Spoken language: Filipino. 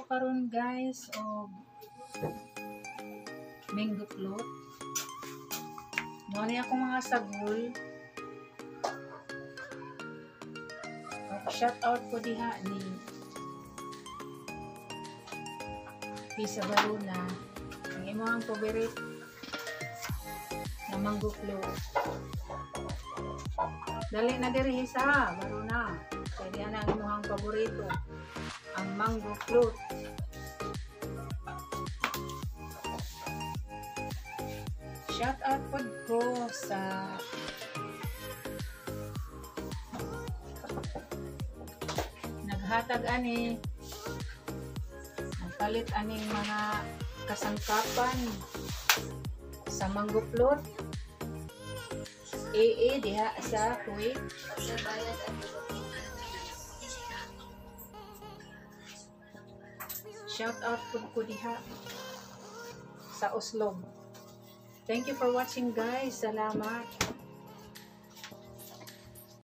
karon guys og mango float. Mo ni ako mga sagol. Shout out ko diha ni Pisa Baruna. Ang imong favorite na mango float. Dali na diri sa Baruna. Kaya diyan ang imong paborito, ang mango float. Shout out po ko sa naghatag ani, nagpalit aning mga kasangkapan sa mango float. AA diha sa Kuwait. Shout out po ko diha sa Oslo. Thank you for watching guys. Salamat.